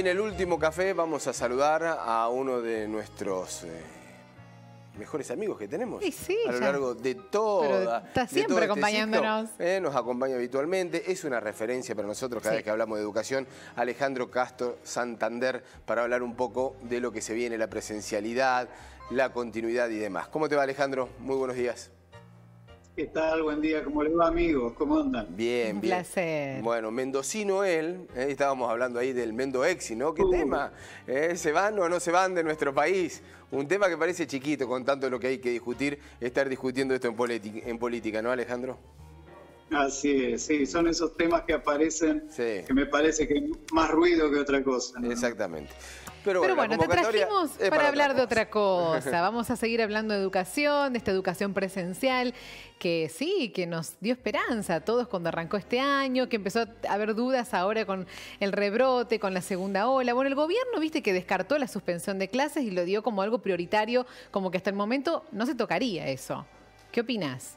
en el último café vamos a saludar a uno de nuestros mejores amigos que tenemos a lo largo de toda... Está siempre acompañándonos. Nos acompaña habitualmente. Es una referencia para nosotros cada vez que hablamos de educación. Alejandro Castro Santander, para hablar un poco de lo que se viene, la presencialidad, la continuidad y demás. ¿Cómo te va, Alejandro? Muy buenos días. ¿Qué tal? Buen día. ¿Cómo les va, amigos? ¿Cómo andan? Bien, Un bien. placer. Bueno, mendocino él, estábamos hablando ahí del Mendo Exi, ¿no? ¿Qué tema? ¿Se van o no se van de nuestro país? Un tema que parece chiquito con tanto de lo que hay que discutir, estar discutiendo esto en política, ¿no, Alejandro? Así es, sí, son esos temas que aparecen que me parece que más ruido que otra cosa, ¿no? Exactamente. Pero bueno, te trajimos para hablar de otra cosa. Vamos a seguir hablando de educación, de esta educación presencial, que sí, que nos dio esperanza a todos cuando arrancó este año, que empezó a haber dudas ahora con el rebrote, con la segunda ola. Bueno, el gobierno, viste, que descartó la suspensión de clases y lo dio como algo prioritario, como que hasta el momento no se tocaría eso. ¿Qué opinás?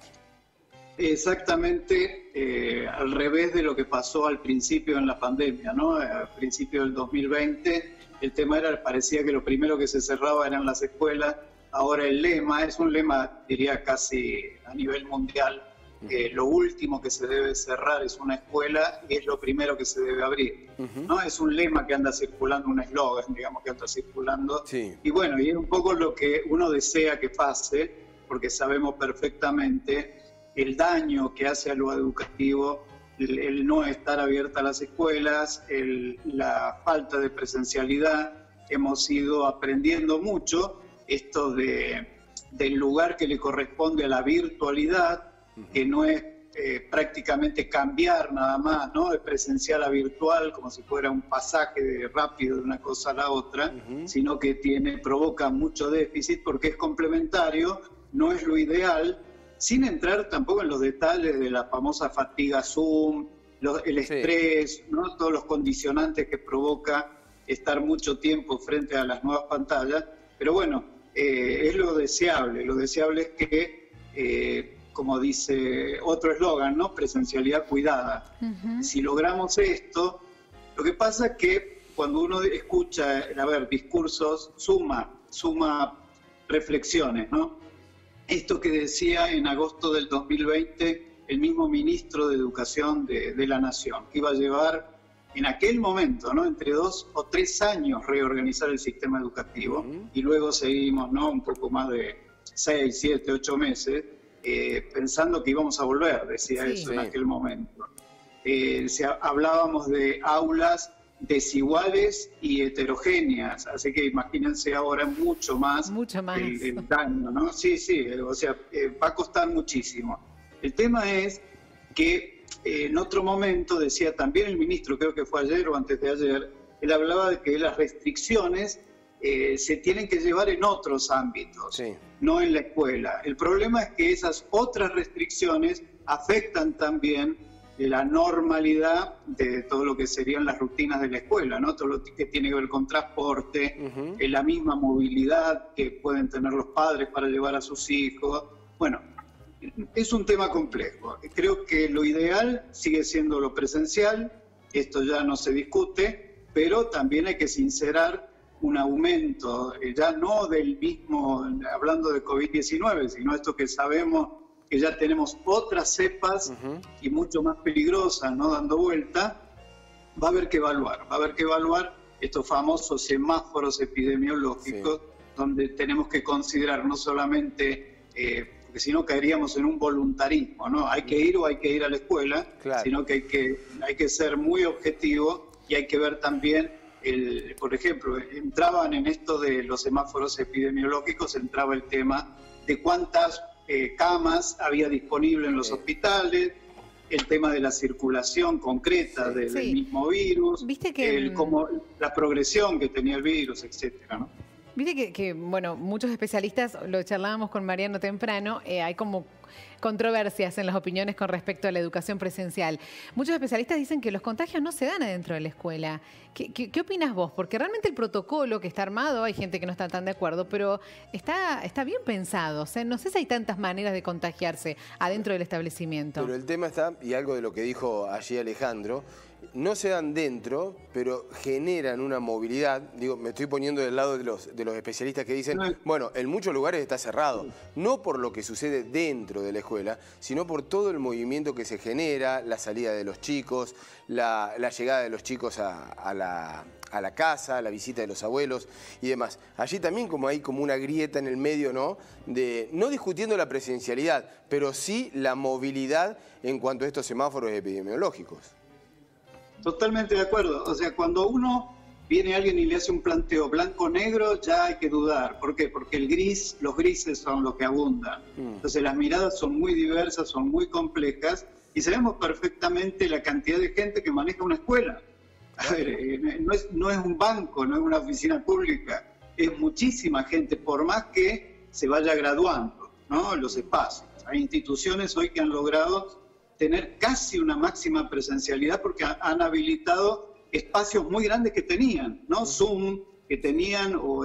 Exactamente al revés de lo que pasó al principio en la pandemia, ¿no? Al principio del 2020, el tema parecía que lo primero que se cerraba eran las escuelas. Ahora el lema, es un lema, diría casi a nivel mundial, lo último que se debe cerrar es una escuela y es lo primero que se debe abrir. ¿No? Es un lema que anda circulando, un eslogan, digamos, que anda circulando. Sí. Y bueno, y es un poco lo que uno desea que pase, porque sabemos perfectamente el daño que hace a lo educativo el no estar abiertas las escuelas, la falta de presencialidad. Hemos ido aprendiendo mucho esto del lugar que le corresponde a la virtualidad, que no es prácticamente cambiar nada más, ¿no? De presencial a virtual, como si fuera un pasaje rápido de una cosa a la otra, sino que provoca mucho déficit porque es complementario, no es lo ideal, sin entrar tampoco en los detalles de la famosa fatiga Zoom, el estrés, ¿no? Todos los condicionantes que provoca estar mucho tiempo frente a las nuevas pantallas. Pero bueno, es lo deseable. Lo deseable es que, como dice otro eslogan, ¿no? Presencialidad cuidada. Si logramos esto, lo que pasa es que cuando uno escucha, discursos, suma reflexiones, ¿no? Esto que decía en agosto del 2020 el mismo ministro de Educación de la Nación, que iba a llevar en aquel momento, ¿no? Entre 2 o 3 años reorganizar el sistema educativo, y luego seguimos, ¿no? Un poco más de 6, 7, 8 meses, pensando que íbamos a volver, decía eso en aquel momento. Hablábamos de aulas desiguales y heterogéneas, así que imagínense ahora mucho más el daño, ¿no? Sí, o sea, va a costar muchísimo. El tema es que en otro momento decía también el ministro, creo que fue ayer o antes de ayer, él hablaba de que las restricciones se tienen que llevar en otros ámbitos, no en la escuela. El problema es que esas otras restricciones afectan también la normalidad de todo lo que serían las rutinas de la escuela, ¿no? Todo lo que tiene que ver con transporte, la misma movilidad que pueden tener los padres para llevar a sus hijos. Bueno, es un tema complejo. Creo que lo ideal sigue siendo lo presencial, esto ya no se discute, pero también hay que sincerar un aumento, ya no del mismo, hablando de COVID-19, sino esto que sabemos que ya tenemos otras cepas y mucho más peligrosas, ¿no? Dando vuelta. Va a haber que evaluar estos famosos semáforos epidemiológicos, donde tenemos que considerar no solamente, porque si no caeríamos en un voluntarismo, ¿no? Hay que ir o hay que ir a la escuela, sino que hay que ser muy objetivo y hay que ver también, por ejemplo, entraban en esto de los semáforos epidemiológicos, entraba el tema de cuántas camas había disponible en los hospitales, el tema de la circulación concreta del mismo virus, ¿viste que como la progresión que tenía el virus, etcétera, ¿no? Viste que, bueno, muchos especialistas, lo charlábamos con Mariano temprano, hay como controversias en las opiniones con respecto a la educación presencial. Muchos especialistas dicen que los contagios no se dan adentro de la escuela. ¿Qué opinas vos? Porque realmente el protocolo que está armado, hay gente que no está tan de acuerdo, pero está bien pensado. O sea, no sé si hay tantas maneras de contagiarse adentro del establecimiento. Pero el tema está, y algo de lo que dijo allí Alejandro, no se dan dentro, pero generan una movilidad. Digo, me estoy poniendo del lado de los especialistas que dicen, bueno, en muchos lugares está cerrado, no por lo que sucede dentro de la escuela, sino por todo el movimiento que se genera, la salida de los chicos, la llegada de los chicos a la casa, la visita de los abuelos y demás. Allí también como hay como una grieta en el medio, ¿no? No discutiendo la presencialidad, pero sí la movilidad en cuanto a estos semáforos epidemiológicos. Totalmente de acuerdo. O sea, cuando viene alguien y le hace un planteo blanco-negro, ya hay que dudar. ¿Por qué? Porque los grises son los que abundan. Entonces las miradas son muy diversas, son muy complejas y sabemos perfectamente la cantidad de gente que maneja una escuela. A ver, no es un banco, no es una oficina pública, es muchísima gente, por más que se vaya graduando, ¿no? Los espacios. Hay instituciones hoy que han logrado tener casi una máxima presencialidad porque han habilitado espacios muy grandes que tenían, ¿no? Zoom, que tenían, o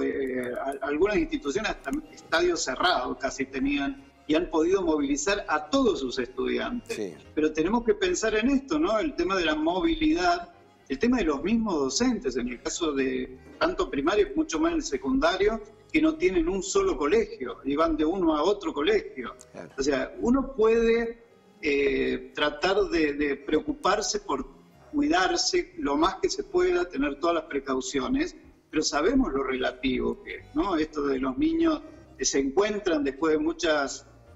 algunas instituciones hasta estadios cerrados casi tenían, y han podido movilizar a todos sus estudiantes. Sí. Pero tenemos que pensar en esto, ¿no? El tema de la movilidad, el tema de los mismos docentes, en el caso de tanto primario, mucho más en el secundario, que no tienen un solo colegio, y van de uno a otro colegio. Claro. O sea, uno puede tratar de preocuparse por cuidarse lo más que se pueda, tener todas las precauciones, pero sabemos lo relativo que es, ¿no? Esto de los niños que se encuentran después de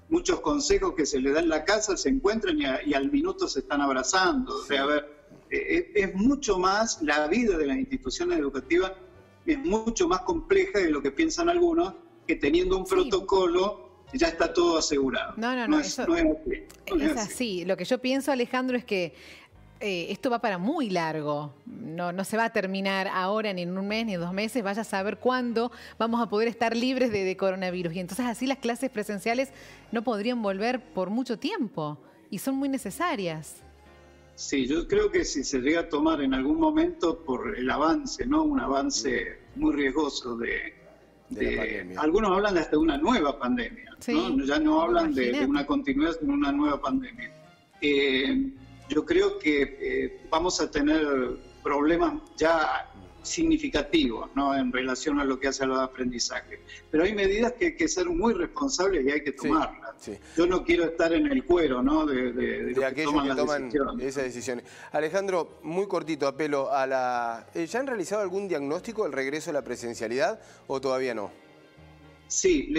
muchos consejos que se les da en la casa, se encuentran y al minuto se están abrazando. O sea, a ver, es mucho más, la vida de las instituciones educativas es mucho más compleja de lo que piensan algunos, que teniendo un protocolo ya está todo asegurado. No es así. Lo que yo pienso, Alejandro, es que esto va para muy largo. No se va a terminar ahora, ni en un mes, ni en 2 meses. Vaya a saber cuándo vamos a poder estar libres de coronavirus. Y entonces así las clases presenciales no podrían volver por mucho tiempo. Y son muy necesarias. Sí, yo creo que si se llega a tomar en algún momento por el avance, ¿no? Un avance muy riesgoso algunos hablan hasta de una nueva pandemia, sí, ¿no? Ya no hablan de una continuidad, sino una nueva pandemia. Yo creo que vamos a tener problemas ya significativos, ¿no? En relación a lo que hace a los aprendizajes. Pero hay medidas que hay que ser muy responsables y hay que tomarlas. Sí, sí. Yo no quiero estar en el cuero, ¿no? de aquellos que toman esas decisiones. Alejandro, muy cortito, apelo a ¿ya han realizado algún diagnóstico del regreso a la presencialidad o todavía no? Sí,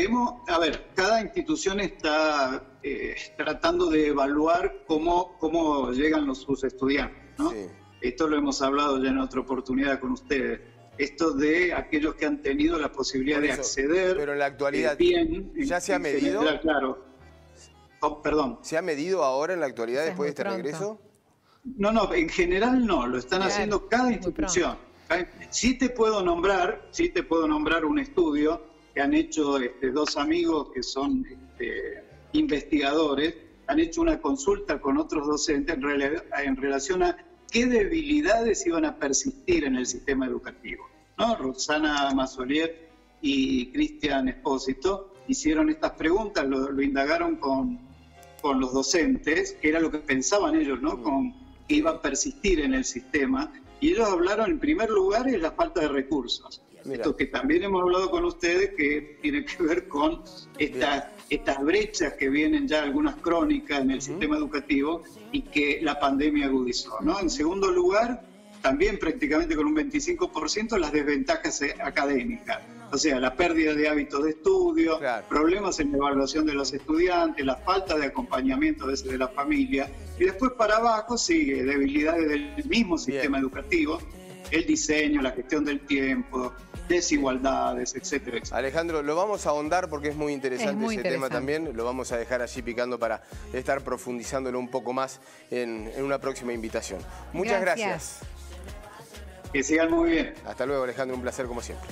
a ver, cada institución está tratando de evaluar cómo llegan sus estudiantes, ¿no? Sí. Esto lo hemos hablado ya en otra oportunidad con ustedes. Esto de aquellos que han tenido la posibilidad de acceder. Pero en la actualidad, ¿ya se ha medido? Claro. Perdón. ¿Se ha medido ahora en la actualidad después de este regreso? No, en general no. Lo están haciendo cada institución. Sí te puedo nombrar un estudio que han hecho 2 amigos que son investigadores. Han hecho una consulta con otros docentes en relación a qué debilidades iban a persistir en el sistema educativo, ¿no? Roxana Mazzoliet y Cristian Espósito hicieron estas preguntas, lo indagaron con los docentes, que era lo que pensaban ellos, ¿no? Que iba a persistir en el sistema, y ellos hablaron en primer lugar de la falta de recursos. Mira. Esto que también hemos hablado con ustedes, que tiene que ver con estas brechas que vienen ya algunas crónicas en el sistema educativo y que la pandemia agudizó, ¿no? En segundo lugar, también prácticamente con un 25%, las desventajas académicas. O sea, la pérdida de hábitos de estudio, claro, problemas en la evaluación de los estudiantes, la falta de acompañamiento a veces de la familia. Y después para abajo sigue debilidades del mismo sistema educativo, el diseño, la gestión del tiempo, desigualdades, etcétera, etcétera. Alejandro, lo vamos a ahondar porque es muy interesante tema también. Lo vamos a dejar allí picando para estar profundizándolo un poco más en una próxima invitación. Muchas gracias. Que sigan muy bien. Hasta luego, Alejandro, un placer como siempre.